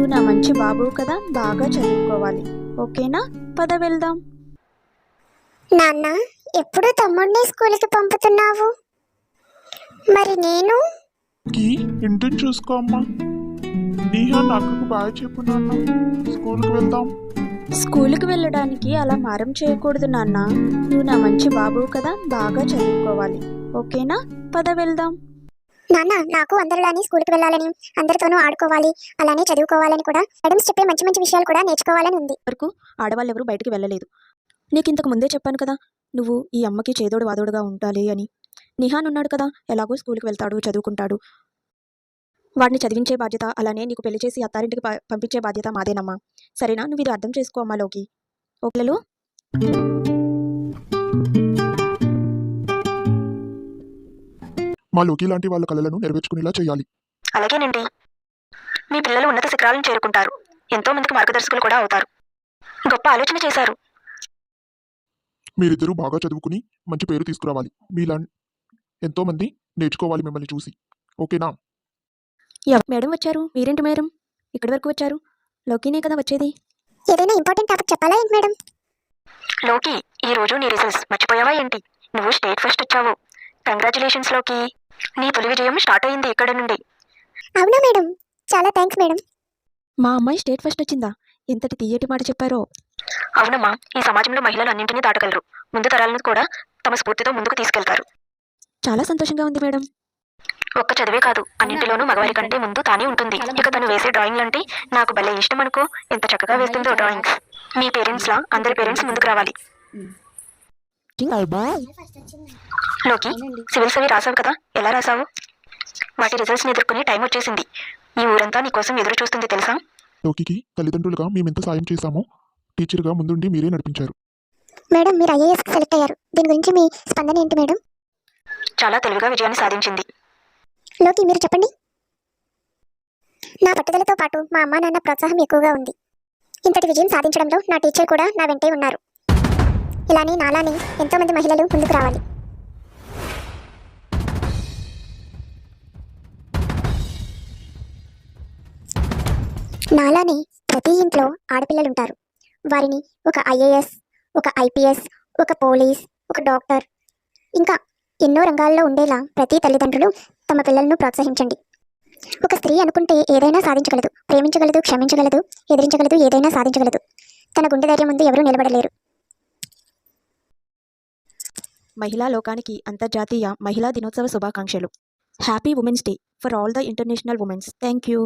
నువ్వు నా మంచి బాబువు కదా, బాగా చదువుకోవాలి. ఓకేనా? పద వెళ్దాం. నాన్న, ఎప్పుడు తమ్ముడిని స్కూల్కి పంపుతున్నావు? మరి నేను? ఇంటిని చూసుకో అమ్మా. నీహా నాకు బాగా చెప్పు నాన్న. స్కూల్కి వెళ్దాం. స్కూల్కి వెళ్ళడానికి అలా మారం చేయకూడదు నాన్న. నువ్వు నా మంచి బాబువు కదా, బాగా చదువుకోవాలి. ఓకేనా? పద వెళ్దాం. నాన్న, నాకు అందరిలానే స్కూల్కి వెళ్ళాలని, అందరితోనూ ఆడుకోవాలి, అలానే చదువుకోవాలని కూడా, మేడమ్స్ చెప్పే మంచి మంచి విషయాలు కూడా నేర్చుకోవాలని ఉంది. వరకు ఆడవాళ్ళు ఎవరు బయటికి వెళ్ళలేదు. నీకు ఇంతకు ముందే చెప్పాను కదా, నువ్వు ఈ అమ్మకి చేదోడు వాదోడుగా ఉండాలి అని. నిహాన్ ఉన్నాడు కదా, ఎలాగో స్కూల్కి వెళ్తాడు, చదువుకుంటాడు. వాడిని చదివించే బాధ్యత, అలానే నీకు పెళ్లి చేసి అత్తారింటికి పంపించే బాధ్యత మాదేనమ్మా. సరేనా? నువ్వు ఇది అర్థం చేసుకో అమ్మా లోకి. ఓకేలు? మా లోకి లాంటి వాళ్ళ కళలను నెరవేర్చుకునేలా చేయాలి. అలాగేనండి. మీ పిల్లలు ఉన్నత శిఖరాలను చేరుకుంటారు, ఎంతో మందికి మార్గదర్శకులు కూడా అవుతారు. గొప్ప ఆలోచన చేశారు. మీరిద్దరూ బాగా చదువుకుని మంచి పేరు తీసుకురావాలి. మీలా ఎంతో మంది నేర్చుకోవాలి మిమ్మల్ని చూసి. ఓకేనా? మేడం వచ్చారు. మీరేంటి మేడం ఇక్కడి వరకు వచ్చారు? లోకినే కదా వచ్చేది. ఏదైనా ఇంపార్టెంట్ టాపిక్ చెప్పాలా ఏంటి మేడం? లోకి, ఈ రోజు నీ రిజల్ట్స్ మర్చిపోయావా ఏంటి? నువ్వు స్టేట్ ఫస్ట్ వచ్చావు. కంగ్రాచులేషన్స్ లోకి. నీ తొలి విజయం స్టార్ట్ అయింది ఇక్కడ నుండి. అవునా మేడం? చాలా థ్యాంక్స్ మేడం. మా అమ్మాయి స్టేట్ ఫస్ట్ వచ్చిందా? ఎంతటి తీయటి మాట చెప్పారో. అవునమ్మా, ఈ సమాజంలో మహిళలు అన్నింటినీ దాటగలరు. ముందు తరాలను కూడా తమ స్ఫూర్తితో ముందుకు తీసుకెళ్తారు. చాలా సంతోషంగా ఉంది మేడం. ఒక్క చదివే కాదు, అన్నింటిలోనూ మగవారి కంటే ముందు తానే ఉంటుంది. ఇక తను వేసే డ్రాయింగ్ అంటే నాకు భలే ఇష్టం అనుకో. ఎంత చక్కగా వేస్తుందో డ్రాయింగ్స్. మీ పేరెంట్స్ లా అందరి పేరెంట్స్ ముందుకు రావాలి. లోకి, సివిల్స్ అవి రాసావు కదా, ఎలా రాసావు? వాటి రిజల్ట్స్ ఎదుర్కొనే టైం వచ్చేసింది. ఈ ఊరంతా నీ కోసం ఎదురు చూస్తుంది తెలుసా? లోకికి తల్లిదండ్రులుగా మేమెంత సాయం చేశామో టీచర్గా ముందుండి మీరే నడిపించారు. మేడం, మీరు ఐఏఎస్కి సెలెక్ట్ అయ్యారు. దీని గురించి మీ స్పందన ఏంటి మేడం? చాలా తెలివిగా విజయాన్ని సాధించింది. లోకి, మీరు చెప్పండి. నా పట్టుదలతో పాటు మా అమ్మా నాన్న ప్రోత్సాహం ఎక్కువగా ఉంది. ఇంతటి విజయం సాధించడంలో నా టీచర్ కూడా నా వెంటే ఉన్నారు. ఇలానే నాలానే ఎంతోమంది మహిళలు ముందుకు రావాలి. నాలానే ప్రతి ఇంట్లో ఆడపిల్లలుంటారు. వారిని ఒక ఐఏఎస్, ఒక ఐపీఎస్, ఒక పోలీస్, ఒక డాక్టర్, ఇంకా ఎన్నో రంగాల్లో ఉండేలా ప్రతి తల్లిదండ్రులు తమ పిల్లలను ప్రోత్సహించండి. ఒక స్త్రీ అనుకుంటే ఏదైనా సాధించగలదు. ప్రేమించగలదు, క్షమించగలదు, ఎదిరించగలదు, ఏదైనా సాధించగలదు. తన గుండె ధైర్యం ముందు ఎవరూ నిలబడలేరు. మహిళా లోకానికి అంతర్జాతీయ మహిళా దినోత్సవ శుభాకాంక్షలు. Happy women's day for all the international women's. Thank you.